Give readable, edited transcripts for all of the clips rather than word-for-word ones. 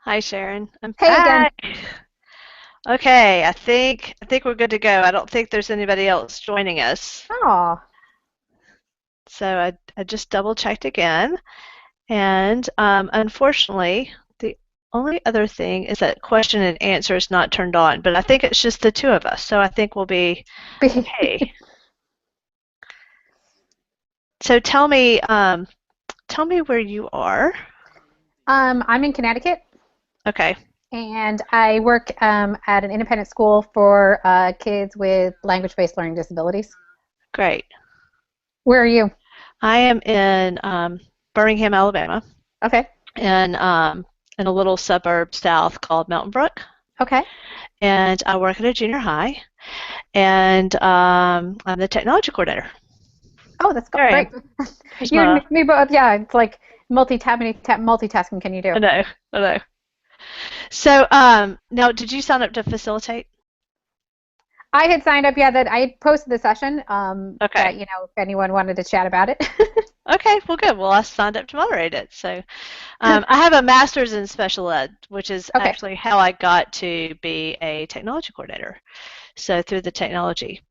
Hi Sharon, I'm Hey again. back. Okay, I think we're good to go. I don't think there's anybody else joining us. Oh, So I just double checked again, and unfortunately, the only other thing is that question and answer is not turned on. But I think it's just the two of us, so I think we'll be okay. So tell me where you are. I'm in Connecticut Okay, and I work at an independent school for kids with language-based learning disabilities. great. Where are you? I am in Birmingham, Alabama, Okay. and in a little suburb south called Mountain Brook. Okay. And I work at a junior high, and I'm the technology coordinator. Oh, that's There I great. am. Here's You my. and me both. Yeah, it's like multitasking can you do? I know, I know. So now, did you sign up to facilitate? I had signed up, yeah, that I had posted the session that, Okay. if anyone wanted to chat about it. Okay, well, good. Well, I signed up to moderate it. So I have a master's in special ed, which is Okay. actually how I got to be a technology coordinator. So through the technology.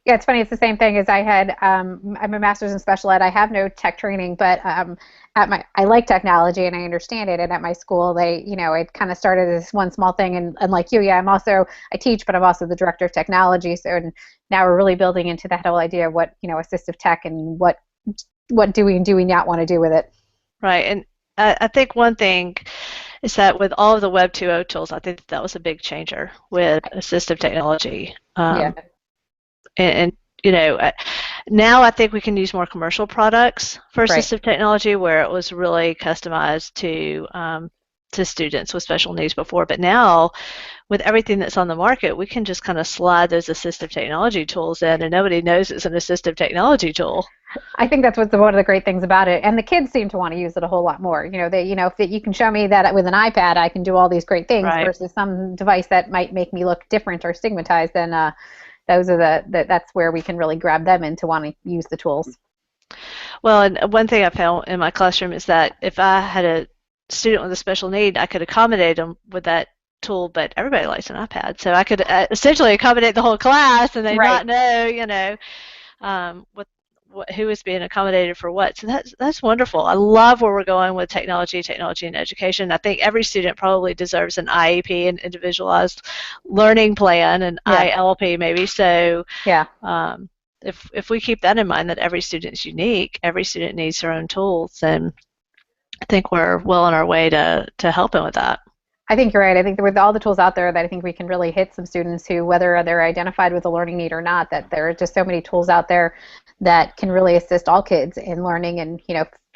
Yeah, it's funny. It's the same thing as I had. I'm a master's in special ed. I have no tech training, but I like technology and I understand it. And at my school, it kind of started as one small thing. And like you, yeah, I teach, but I'm also the director of technology. So and now we're really building into that whole idea of what, assistive tech and what do we and do we not want to do with it. Right. And I think one thing is that with all of the Web 2.0 tools, I think that was a big changer with assistive technology. Yeah, And you know, now I think we can use more commercial products for right. assistive technology where it was really customized to students with special needs before. But now, with everything that's on the market, we can just kind of slide those assistive technology tools in, and nobody knows it's an assistive technology tool. I think that's what's one of the great things about it. And the kids seem to want to use it a whole lot more. If you can show me that with an iPad, I can do all these great things Right. versus some device that might make me look different or stigmatized, then those are that's where we can really grab them into wanting to use the tools. Well, and one thing I found in my classroom is that if I had a student with a special need, I could accommodate them with that tool, but everybody likes an iPad. So I could essentially accommodate the whole class and they Right. not know, who is being accommodated for what. So that's wonderful. I love where we're going with technology and education. I think every student probably deserves an IEP, an individualized learning plan, an Yeah. ILP maybe. So Yeah. um, if we keep that in mind that every student's unique, every student needs their own tools, then I think we're well on our way to helping with that. I think you're right. I think that with all the tools out there that I think we can really hit some students who, whether they're identified with a learning need or not, that there are just so many tools out there that can really assist all kids in learning and,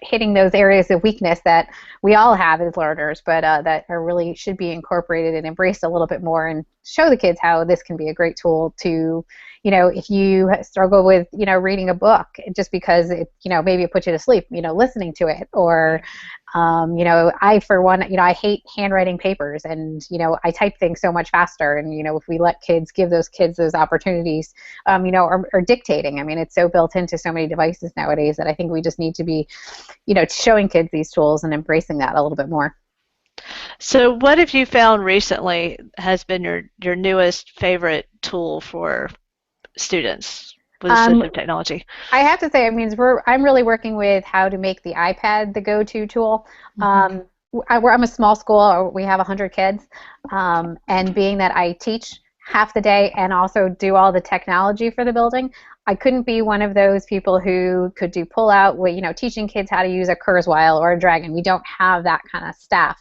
hitting those areas of weakness that we all have as learners, but that are really should be incorporated and embraced a little bit more and show the kids how this can be a great tool to, if you struggle with, reading a book just because maybe it puts you to sleep, listening to it or I, for one, I hate handwriting papers and, I type things so much faster. And, if we let give those kids those opportunities, or dictating, I mean, it's so built into so many devices nowadays that I think we just need to be, showing kids these tools and embracing that a little bit more. So, what have you found recently has been your newest favorite tool for students with Um, assistive technology? I have to say, I mean, I'm really working with how to make the iPad the go-to tool. Hmm. I'm a small school. We have 100 kids, and being that I teach half the day and also do all the technology for the building, I couldn't be one of those people who could do pull out, teaching kids how to use a Kurzweil or a Dragon. We don't have that kind of staff.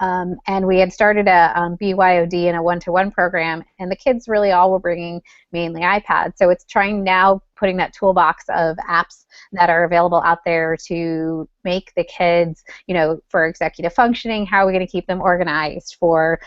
And we had started a BYOD and a one-to-one program, and the kids really all were bringing mainly iPads. So it's trying now putting that toolbox of apps that are available out there to make the kids, for executive functioning, how are we going to keep them organized for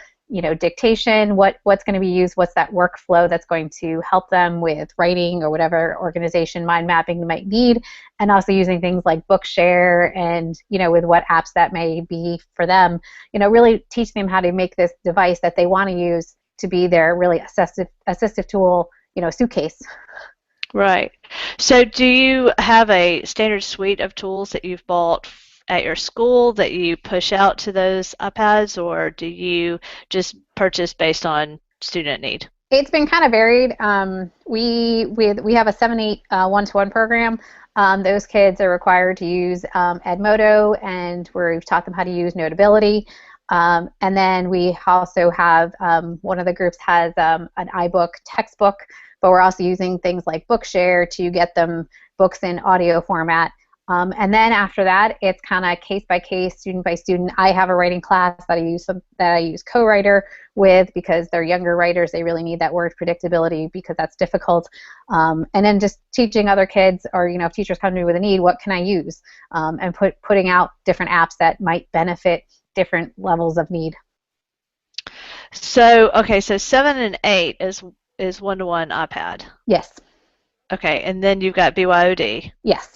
dictation, what's going to be used, what's that workflow that's going to help them with writing or whatever organization mind mapping they might need, and also using things like Bookshare and with what apps that may be for them, really teach them how to make this device that they want to use to be their really assistive tool, suitcase. Right. So, do you have a standard suite of tools that you've bought at your school that you push out to those iPads, or do you just purchase based on student need? It's been kind of varied. We have a 7-8 one-to-one program. Those kids are required to use Edmodo, and we've taught them how to use Notability. And then we also have one of the groups has an iBook textbook, but we're also using things like Bookshare to get them books in audio format. And then after that, it's kind of case by case, student by student. I have a writing class that I use co-writer with because they're younger writers. They really need that word predictability because that's difficult. And then just teaching other kids, or if teachers come to me with a need, what can I use? And putting out different apps that might benefit different levels of need. So, okay, so 7 and 8 is one-to-one iPad. Yes. Okay, and then you've got BYOD. Yes.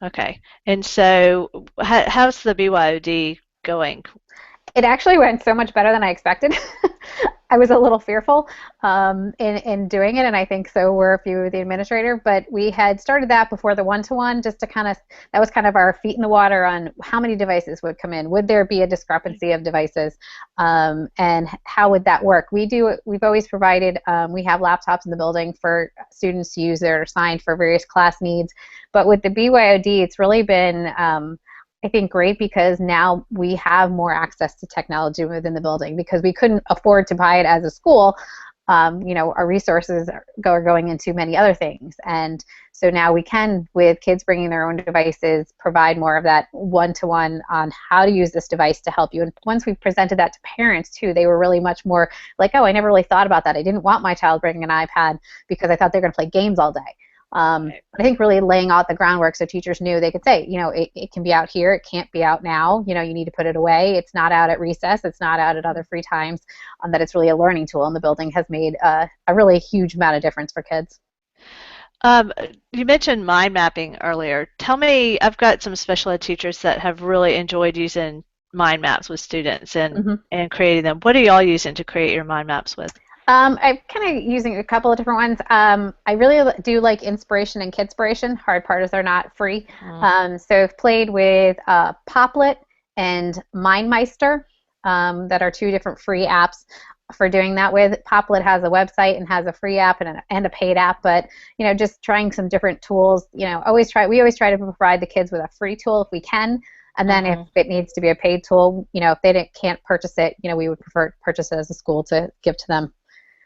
Okay, and so how's the BYOD going? It actually went so much better than I expected. I was a little fearful in doing it, and I think so were a few of the administrator, but we had started that before the one-to-one just to that was kind of our feet in the water on how many devices would come in. Would there be a discrepancy of devices, and how would that work? We've always provided, we have laptops in the building for students to use that are assigned for various class needs, but with the BYOD, it's really been I think great because now we have more access to technology within the building because we couldn't afford to buy it as a school. Our resources are going into many other things. And so now we can, with kids bringing their own devices, provide more of that one-to-one on how to use this device to help you. And once we presented that to parents too, they were really much more like, oh, I never really thought about that. I didn't want my child bringing an iPad because I thought they're going to play games all day. I think really laying out the groundwork so teachers knew they could say, it can be out here, it can't be out now, you need to put it away, it's not out at recess, it's not out at other free times, that it's really a learning tool in the building has made a really huge amount of difference for kids. You mentioned mind mapping earlier. Tell me, I've got some special ed teachers that have really enjoyed using mind maps with students and creating them. What are y'all using to create your mind maps with? I'm kind of using a couple of different ones. I really do like Inspiration and Kidspiration. Hard part is they're not free. So I've played with Poplet and MindMeister that are two different free apps for doing that with. Poplet has a website and has a free app and a paid app, but just trying some different tools. We always try to provide the kids with a free tool if we can. And then if it needs to be a paid tool, if they can't purchase it, we would prefer to purchase it as a school to give to them.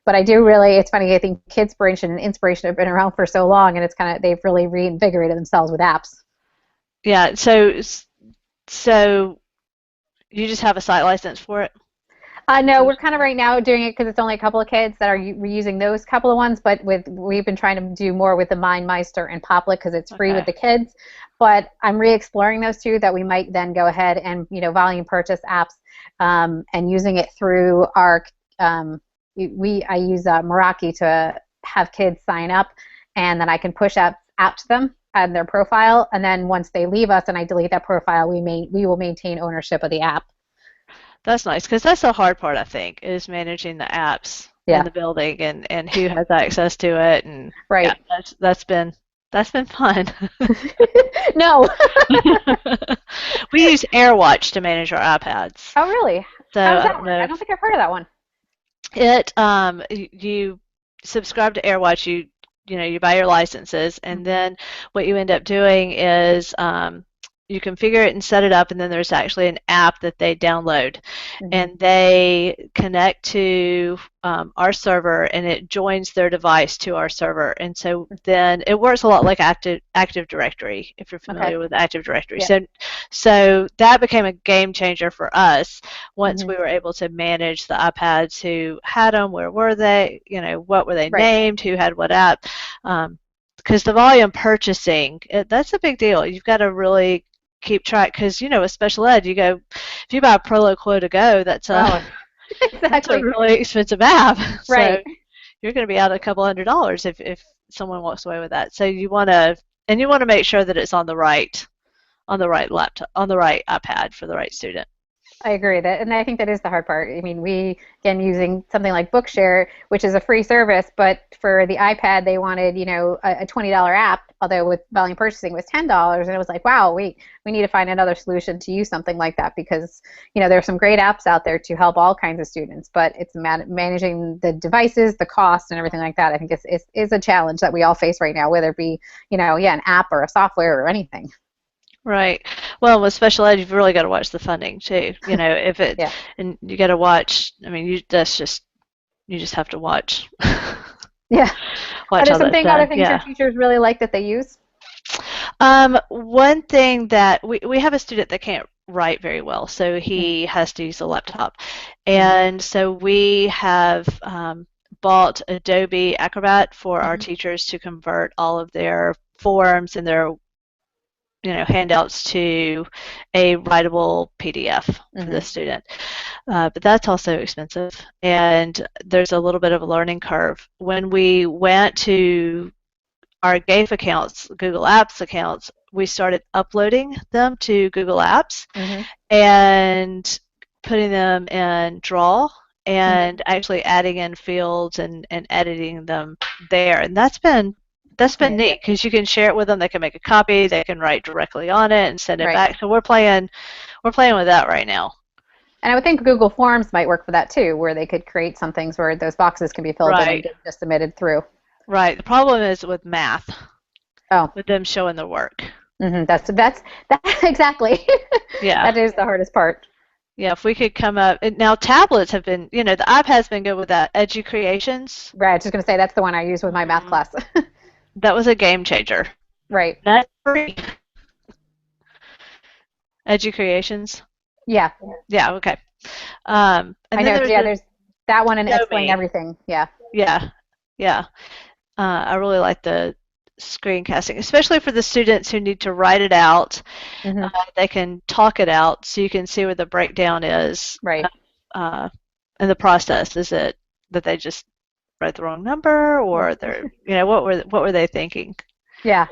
But I do really, it's funny, I think Kidspiration and Inspiration have been around for so long, and it's they've really reinvigorated themselves with apps. Yeah, so you just have a site license for it? No, we're kind of right now doing it because it's only a couple of kids that are using those couple of ones, but we've been trying to do more with the MindMeister and Poplet because it's free with the kids. But I'm re-exploring those two that we might then go ahead and, volume purchase apps and using it through our I use Meraki to have kids sign up, and then I can push out to them and their profile, and then once they leave us and I delete that profile, we will maintain ownership of the app. That's nice because that's the hard part, I think, is managing the apps in the building and who has access to it, and right. Yeah, that's been fun. No. We use AirWatch to manage our iPads. Oh, really? So how does that work? I don't think I've heard of that one. You subscribe to AirWatch, you buy your licenses, and then what you end up doing is you configure it and set it up, and then there's actually an app that they download, and they connect to our server, and it joins their device to our server, and so then it works a lot like Active Directory, if you're familiar with Active Directory. Yeah. So that became a game changer for us once we were able to manage the iPads, who had them, where were they, what were they named, who had what app, because the volume purchasing, that's a big deal. You've got to really keep track because with special ed, you go, if you buy a Prolo Quota Go, that's that's a really expensive app. Right. So you're going to be out a couple $100s if someone walks away with that. So you want to make sure that it's on the right laptop, on the right iPad for the right student. I agree that, and I think that is the hard part. I mean, we again using something like Bookshare, which is a free service, but for the iPad they wanted, a $20 app, although with volume purchasing was $10, and it was like, wow, we need to find another solution to use something like that because there are some great apps out there to help all kinds of students, but it's managing the devices, the cost, and everything like that. I think is a challenge that we all face right now, whether it be an app or a software or anything. Right. Well, with special ed, you've really got to watch the funding too. If it Yeah. and you got to watch. I mean, you just have to watch Yeah. Are watch there all that other stuff. things your Yeah. teachers really like that they use? One thing that we have a student that can't write very well, so Mm-hmm. he has to use a laptop, Mm-hmm. and so we have bought Adobe Acrobat for our Mm-hmm. teachers to convert all of their forms and their handouts to a writable PDF for the Mm-hmm. student. But that's also expensive, and there's a little bit of a learning curve. When we went to our GAFE accounts, Google Apps accounts, we started uploading them to Google Apps Mm-hmm. and putting them in Draw Mm-hmm. and actually adding in fields and editing them there. And that's been Yeah. neat because you can share it with them. They can make a copy. They can write directly on it and send it Right. back. So we're playing with that right now. And I would think Google Forms might work for that too, where they could create some things where those boxes can be filled in and Right, get just submitted through. right. The problem is with math, Oh, with them showing the work. that's that exactly. Yeah. That is the hardest part. Yeah, if we could come up now, tablets have been, the iPad's been good with that. EduCreations, Right. I was just gonna say that's the one I use with my math hmm class. that was a game changer. Right. That's free. EduCreations. Yeah. Yeah, okay. And I then know. there's Yeah. a There's that one and Explain Adobe. Everything. Yeah. Yeah, yeah. I really like the screencasting, especially for the students who need to write it out. Hmm. They can talk it out so you can see where the breakdown is Right. uh, in the process. Is it that they just wrote the wrong number, or what were they thinking? Yeah.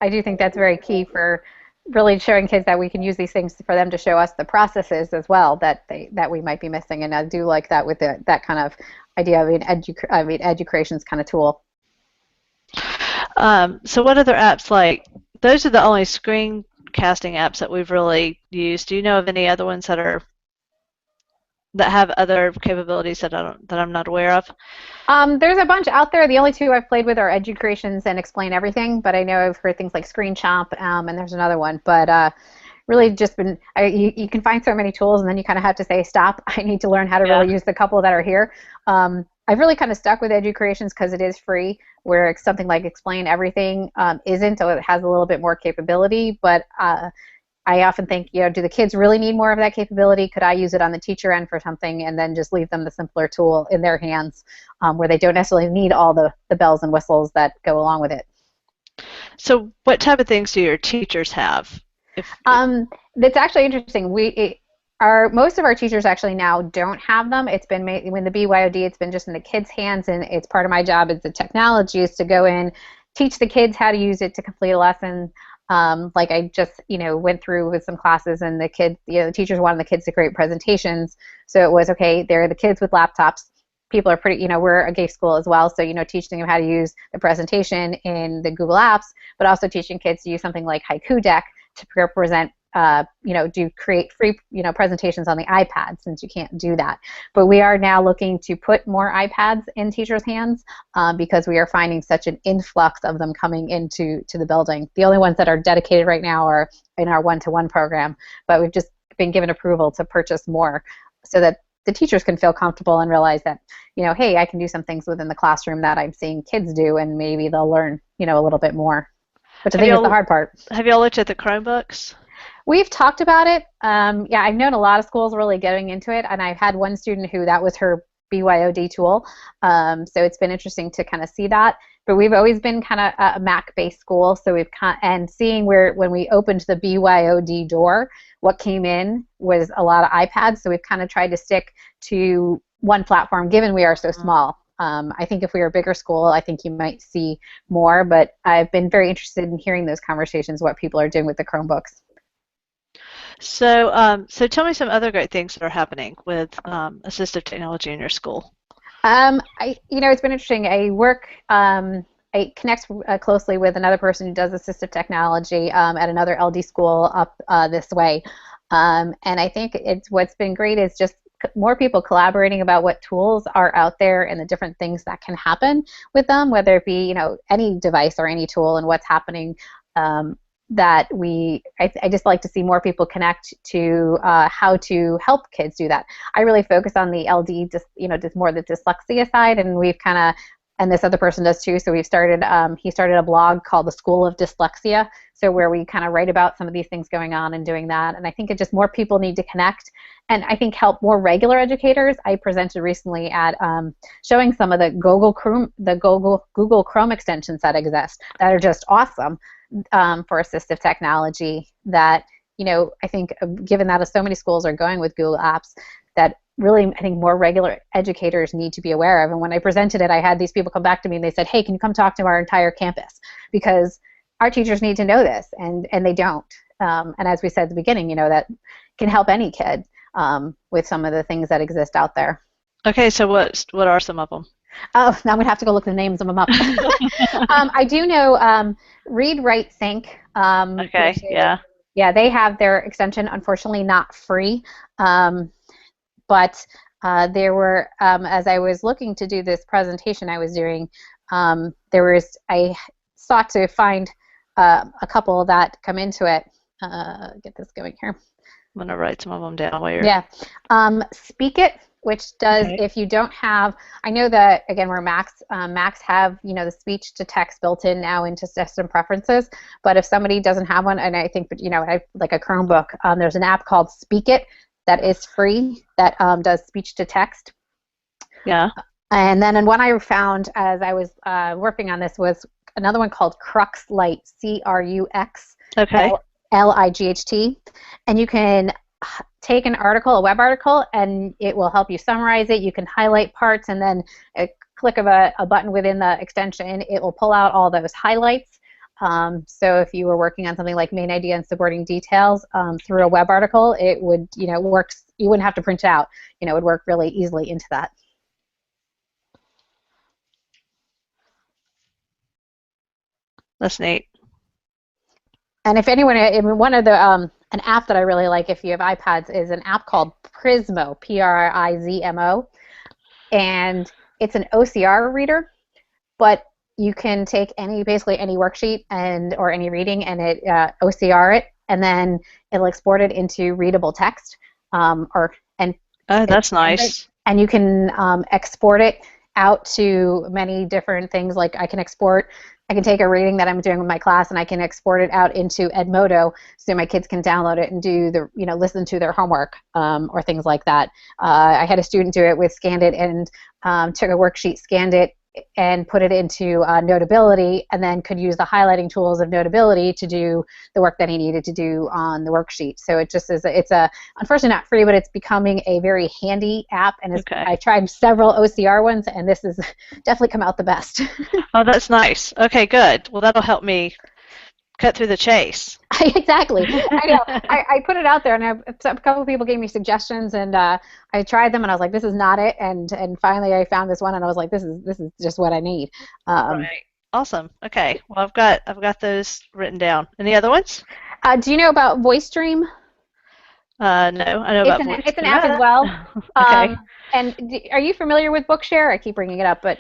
I do think that's very key for really showing kids that we can use these things for them to show us the processes as well that we might be missing. And I do like that with that kind of idea of education's kind of tool. So what other apps like those are the only screencasting apps that we've really used. Do you know of any other ones that have other capabilities that I'm not aware of? There's a bunch out there. The only two I've played with are Educreations and Explain Everything, but I know I've heard things like Screen Chomp, and there's another one. But really just been, you can find so many tools, and then you kind of have to say, stop, I need to learn how to Yeah. really use the couple that are here. I've really kind of stuck with Educreations because it is free, where something like Explain Everything isn't, so it has a little bit more capability, but I often think, do the kids really need more of that capability? Could I use it on the teacher end for something and then just leave them the simpler tool in their hands where they don't necessarily need all the bells and whistles that go along with it? So what type of things do your teachers have? If That's actually interesting. Most of our teachers actually now don't have them. It's been made when the BYOD. It's been just in the kids' hands, and it's part of my job as the technology is to go in, teach the kids how to use it to complete a lesson. Like I just, went through with some classes, and the kids, the teachers wanted the kids to create presentations. So it was okay. They're the kids with laptops. People are pretty, we're a gay school as well, so teaching them how to use the presentation in the Google Apps, but also teaching kids to use something like Haiku Deck to present, create free, presentations on the iPad since you can't do that. But we are now looking to put more iPads in teachers' hands because we are finding such an influx of them coming into the building. The only ones that are dedicated right now are in our one-to-one program, but we've just been given approval to purchase more so that the teachers can feel comfortable and realize that, hey, I can do some things within the classroom that I'm seeing kids do, and maybe they'll learn, a little bit more. Which I have think is the y'all hard part. have y'all looked at the Chromebooks? We've talked about it. Yeah, I've known a lot of schools really getting into it, and I've had one student who that was her BYOD tool. So it's been interesting to kind of see that. But we've always been kind of a Mac-based school, so and seeing when we opened the BYOD door, what came in was a lot of iPads. So we've kind of tried to stick to one platform, given we are so small. I think if we were a bigger school, I think you might see more. But I've been very interested in hearing those conversations, what people are doing with the Chromebooks. So tell me some other great things that are happening with assistive technology in your school. It's been interesting. I connect closely with another person who does assistive technology at another LD school up this way. And I think what's been great is just more people collaborating about what tools are out there and the different things that can happen with them, whether it be, any device or any tool and what's happening. I just like to see more people connect to how to help kids do that. I really focus on the LD, just more the dyslexia side, and we've kind of, and this other person does too. So he started a blog called the School of Dyslexia. So where we kind of write about some of these things going on and doing that. And I think it just more people need to connect, and I think help more regular educators. I presented recently at showing some of the Google Chrome extensions that exist that are just awesome. For assistive technology that, I think given that so many schools are going with Google Apps, that really I think more regular educators need to be aware of. And when I presented it, I had these people come back to me and they said, hey, can you come talk to our entire campus? Because our teachers need to know this, and they don't. And as we said at the beginning, that can help any kid with some of the things that exist out there. Okay, so what are some of them? Oh, now I'm going to have to go look the names of them up. I do know Read, Write, Think. Okay, yeah. Yeah, they have their extension, unfortunately not free. But there were, as I was looking to do this presentation I was doing, I sought to find a couple that come into it. Get this going here. I'm going to write some of them down while you're... Yeah. Speak It, which does, Okay. if you don't have, I know that, again, we're Macs have, the speech to text built in now into system preferences, but if somebody doesn't have one, and I think, like a Chromebook, there's an app called Speak It that is free that does speech to text. Yeah. And then one I found as I was working on this was another one called Crux Light, Crux. Okay. Light, and you can take an article, a web article, and it will help you summarize it. You can highlight parts, and then a click of a button within the extension, it will pull out all those highlights. So if you were working on something like main idea and supporting details through a web article, it would, works. You wouldn't have to print it out. It would work really easily into that. That's neat. And if anyone, one of the an app that I really like if you have iPads is an app called Prizmo, Prizmo, and it's an OCR reader, but you can take basically any worksheet or any reading and it OCR it, and then it'll export it into readable text. Oh, that's nice. And you can export it out to many different things. Like I can take a reading that I'm doing with my class and I can export it out into Edmodo so my kids can download it and do listen to their homework or things like that. I had a student do it with Scanned It and took a worksheet, scanned it, and put it into Notability, and then could use the highlighting tools of Notability to do the work that he needed to do on the worksheet. So it just is, unfortunately not free, but it's becoming a very handy app, and Okay. I tried several OCR ones, and this has definitely come out the best. Oh, that's nice. Okay, good. Well, that'll help me cut through the chase. Exactly. I know. I put it out there, and a couple of people gave me suggestions, and I tried them, and I was like, "This is not it." And finally, I found this one, and I was like, "This is just what I need." Right. Awesome. Okay. Well, I've got those written down. Any other ones? Do you know about VoiceStream? No, I know about voice. It's an app as well. Okay. And are you familiar with Bookshare? I keep bringing it up, but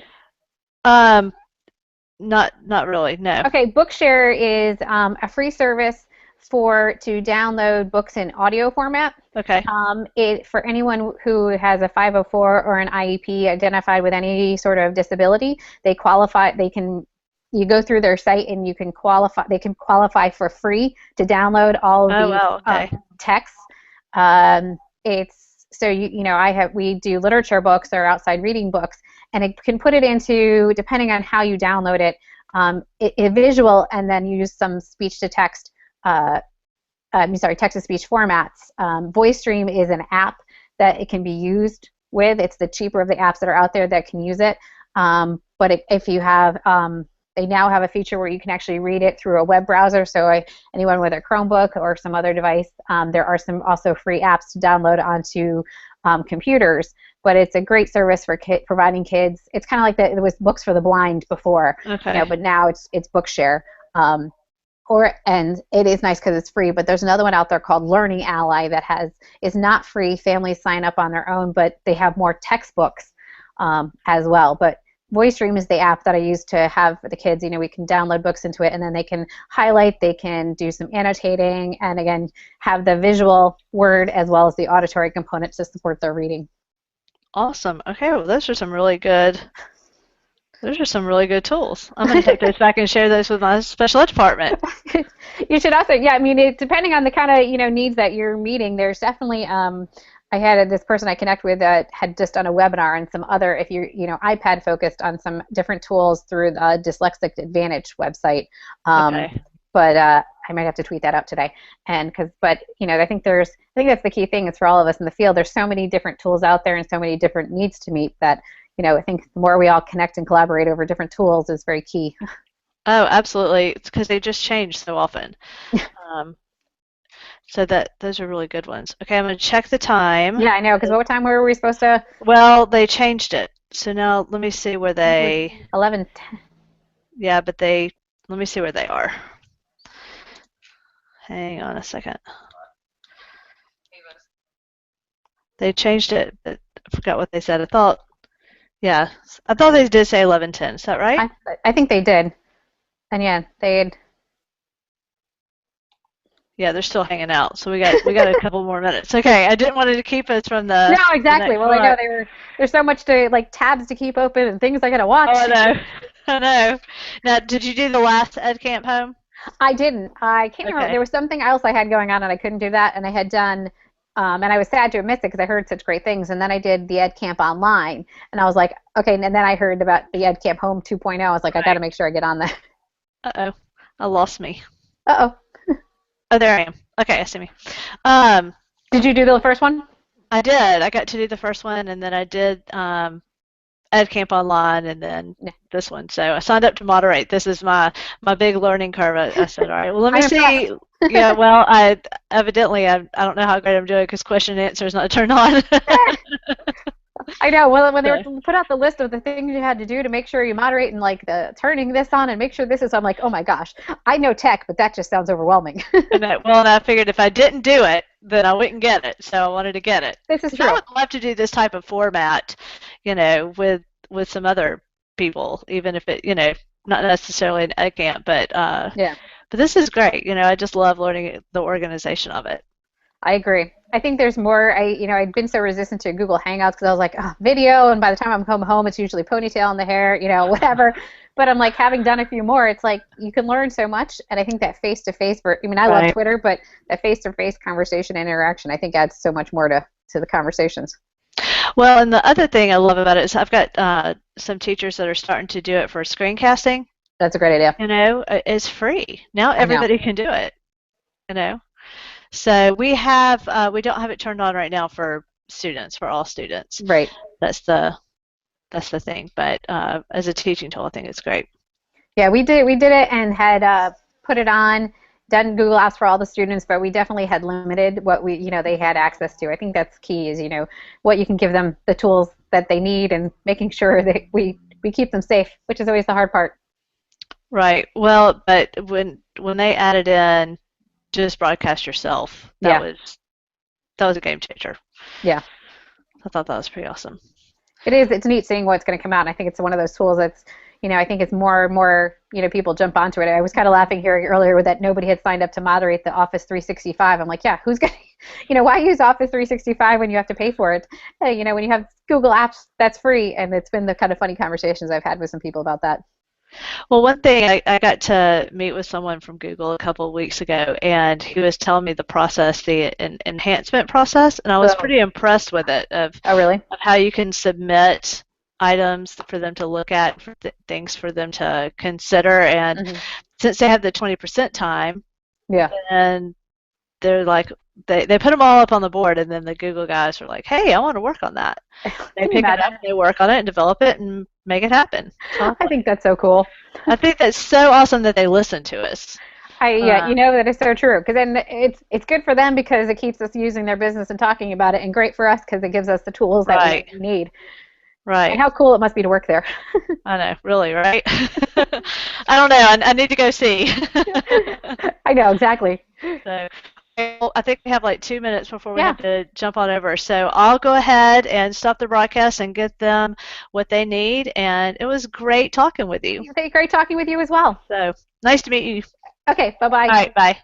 not really. No. okay. Bookshare is a free service to download books in audio format. Okay. For anyone who has a 504 or an IEP identified with any sort of disability, they qualify. You go through their site and you can qualify. They can qualify for free to download all of these texts. It's so we do literature books or outside reading books, and it can put it into, depending on how you download it, a visual, and then use some speech to text. Text to speech formats. VoiceStream is an app that it can be used with. It's the cheaper of the apps that are out there that can use it. But if you have, They now have a feature where you can actually read it through a web browser. So anyone with a Chromebook or some other device, there are some also free apps to download onto computers. But it's a great service for providing kids. It's kind of like it was books for the blind before, Okay. but now it's Bookshare. And it is nice because it's free, but there's another one out there called Learning Ally that is not free. Families sign up on their own, but they have more textbooks as well. But VoiceStream is the app that I use to have the kids. We can download books into it, and then they can highlight, they can do some annotating, and again, have the visual word as well as the auditory component to support their reading. Awesome. Okay, well, those are some really good tools. I'm going to take those back and share those with my special ed department. You should also, yeah, depending on the kind of, needs that you're meeting, there's definitely, I had this person I connect with that had just done a webinar and some other, if you're, iPad focused on some different tools through the Dyslexic Advantage website. Okay. But I might have to tweet that out today. I think that's the key thing is for all of us in the field. There's so many different tools out there and so many different needs to meet that, I think the more we all connect and collaborate over different tools is very key. Oh, absolutely. It's because they just change so often. So those are really good ones. Okay, I'm going to check the time. Yeah, I know, because what time were we supposed to? Well, they changed it. So now let me see where they... 11:10. Yeah, but let me see where they are. Hang on a second. They changed it, but I forgot what they said. I thought they did say 11:10. Is that right? I think they did. And yeah, they'd... Yeah, they're still hanging out, so we got a couple more minutes. Okay, I didn't want to keep us from the. No, exactly. Well, I know there's so much tabs to keep open and things I gotta watch. Oh, I know. Now, did you do the last edcampHOME? I didn't. I can't remember. There was something else I had going on and I couldn't do that, and I had done. And I was sad to have missed it because I heard such great things. And then I did the Edcamp online, and I was like, okay. And then I heard about the edcampHOME 2.0. I was like, I got to make sure I get on that. Uh-oh, I lost me. Uh-oh. Oh, there I am. Okay, I see me. Did you do the first one? I did. I got to do the first one, and then I did Edcamp online, and then this one. So I signed up to moderate. This is my big learning curve. I said, all right, well, let me see. Yeah, well, I don't know how great I'm doing because question and answer is not turned on. I know. Well, when they were put out the list of the things you had to do to make sure you moderate and the turning this on and make sure this is, I'm like, oh my gosh, I know tech, but that just sounds overwhelming. And I figured if I didn't do it, then I wouldn't get it. So I wanted to get it. This is true. I would love to do this type of format, with some other people, even if it, not necessarily an Edcamp, but yeah. But this is great. I just love learning the organization of it. I agree. I think there's more. I'd been so resistant to Google Hangouts because I was like, oh, video, and by the time I'm home, it's usually ponytail in the hair, whatever. But I'm like, having done a few more, it's like you can learn so much, and I think that face-to-face. I love Twitter, but that face-to-face conversation and interaction, I think adds so much more to the conversations. Well, and the other thing I love about it is I've got some teachers that are starting to do it for screencasting. That's a great idea. It's free now. Everybody can do it. So we don't have it turned on right now for all students. Right. That's the thing. But as a teaching tool, I think it's great. Yeah, we did it and had put it on. Done Google Apps for all the students, but we definitely had limited what they had access to. I think that's key is what you can give them, the tools that they need, and making sure that we keep them safe, which is always the hard part. Right. Well, but when they added in just broadcast yourself, that was a game changer. Yeah. I thought that was pretty awesome. It is. It's neat seeing what's going to come out. And I think it's one of those tools that's, I think it's more and more, people jump onto it. I was kind of laughing here earlier that nobody had signed up to moderate the Office 365. I'm like, yeah, who's going to, why use Office 365 when you have to pay for it? When you have Google Apps, that's free. And it's been the kind of funny conversations I've had with some people about that. Well, one thing, I got to meet with someone from Google a couple of weeks ago, and he was telling me the process, the enhancement process, and I was pretty impressed with it. Oh, really? Of how you can submit items for them to look at, things for them to consider, and since they have the 20% time, yeah, and they're like, they put them all up on the board, and then the Google guys are like, "Hey, I want to work on that." They Can you pick it imagine? up, they work on it, and develop it, and make it happen. It's I lovely. think that's so cool. I think that's so awesome that they listen to us. Yeah, Uh, you know that is so true. Because then it's good for them because it keeps us using their business and talking about it, and great for us because it gives us the tools that we right, need. And right. how cool it must be to work there. I know, really, right? I don't know. I need to go see. I know exactly. So, well, I think we have like 2 minutes before we Yeah. have to jump on over. So I'll go ahead and stop the broadcast and get them what they need. And it was great talking with you. Great talking with you as well. So nice to meet you. Okay, bye All bye. right, bye.